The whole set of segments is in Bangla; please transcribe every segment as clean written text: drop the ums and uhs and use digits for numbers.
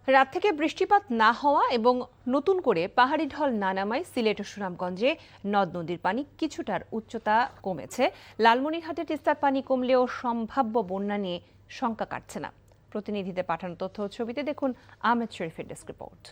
রাত থেকে বৃষ্টিপাত না হওয়া এবং নতুন করে পাহাড়ি ঢল না নামায় সিলেট ও সুনামগঞ্জে নদ নদীর পানি কিছুটার উচ্চতা কমেছে। লালমনিরহাটে তিস্তার পানি কমলেও সম্ভাব্য বন্যা নিয়ে শঙ্কা কাটছে না। প্রতিনিধিদের পাঠানো তথ্য ও ছবিতে দেখুন আহমেদ শরীফের ডেস্ক রিপোর্ট।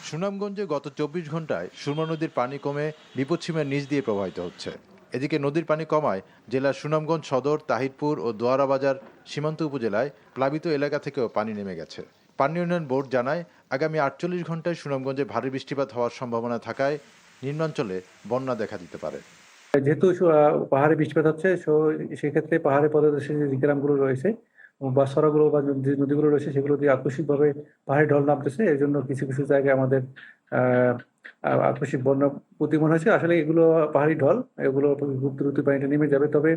সুনামগঞ্জে গত ২৪ ঘন্টায় সুরমা নদীর পানি কমে বিপদসীমার নিচ দিয়ে প্রবাহিত হচ্ছে। এদিকে নদীর পানি কমায় জেলার সুনামগঞ্জ সদর, তাহিরপুর ও দোয়ারা বাজার সীমান্ত উপজেলায় প্লাবিত এলাকা থেকেও পানি নেমে গেছে। পানি উন্নয়ন বোর্ড জানায়, আগামী ৪৮ ঘন্টায় সুনামগঞ্জে ভারী বৃষ্টিপাত হওয়ার সম্ভাবনা থাকায় নিম্নাঞ্চলে বন্যা দেখা দিতে পারে। যেহেতু পাহাড়ে বৃষ্টিপাত হচ্ছে, সেক্ষেত্রে পাহাড়ে পদদেশে যে গ্রামগুলো রয়েছে বা সড়কগুলো বা যে নদীগুলো রয়েছে সেগুলো দিয়ে আকস্মিকভাবে পাহাড়ি ঢল নামতেছে। এর জন্য কিছু কিছু জায়গায় আমাদের আকস্মিক বন্যা প্রতিমন হয়েছে। আসলে এগুলো পাহাড়ি ঢল, এগুলো খুব দ্রুত পানিটা নেমে যাবে। তবে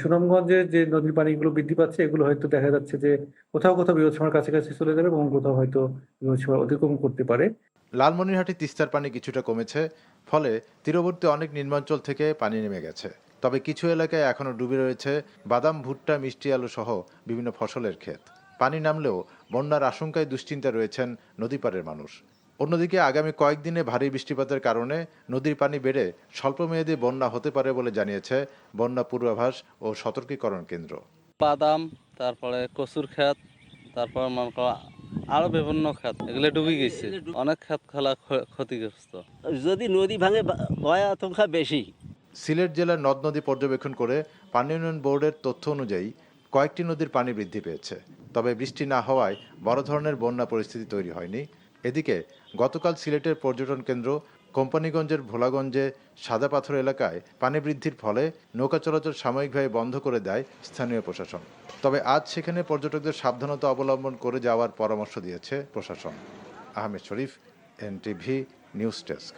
সুনামগঞ্জে যে নদীর পানিগুলো বৃদ্ধি পাচ্ছে, এগুলো হয়তো দেখা যাচ্ছে যে কোথাও কোথাও বিপদসীমার কাছাকাছি চলে যাবে এবং কোথাও হয়তো বিপদসীমা অতিক্রম করতে পারে। লালমনিরহাটে তিস্তার পানি কিছুটা কমেছে, ফলে তীরবর্তী অনেক নিম্নাঞ্চল থেকে পানি নেমে গেছে। তবে কিছু এলাকায় এখনও ডুবে রয়েছে বাদাম, ভুট্টা, মিষ্টি আলু সহ বিভিন্ন ফসলের ক্ষেত। পানি নামলেও বন্যার আশঙ্কায় দুশ্চিন্তায় রয়েছেন নদীপাড়ের মানুষ। অন্যদিকে আগামী কয়েকদিনে ভারী বৃষ্টিপাতের কারণে নদীর পানি বেড়ে স্বল্পমেয়াদী বন্যা হতে পারে বলে জানিয়েছে বন্যা পূর্বাভাস ও সতর্কীকরণ কেন্দ্র। বাদাম, তারপরে কচুর ক্ষেত, তারপর মনে করো আরো বিভিন্ন ক্ষেত, এগুলো ডুবে গেছে। অনেক ক্ষেত খেলা ক্ষতিগ্রস্ত। যদি নদী ভাঙে ভয় আশঙ্কা বেশি। সিলেট জেলার নদ নদী পর্যবেক্ষণ করে পানি উন্নয়ন বোর্ডের তথ্য অনুযায়ী কয়েকটি নদীর পানি বৃদ্ধি পেয়েছে। তবে বৃষ্টি না হওয়ায় বড় ধরনের বন্যা পরিস্থিতি তৈরি হয়নি। এদিকে গতকাল সিলেটের পর্যটন কেন্দ্র কোম্পানিগঞ্জের ভোলাগঞ্জে সাদা পাথর এলাকায় পানি বৃদ্ধির ফলে নৌকা চলাচল সাময়িকভাবে বন্ধ করে দেয় স্থানীয় প্রশাসন। তবে আজ সেখানে পর্যটকদের সাবধানতা অবলম্বন করে যাওয়ার পরামর্শ দিয়েছে প্রশাসন। আহমেদ শরীফ, NTV নিউজ ডেস্ক।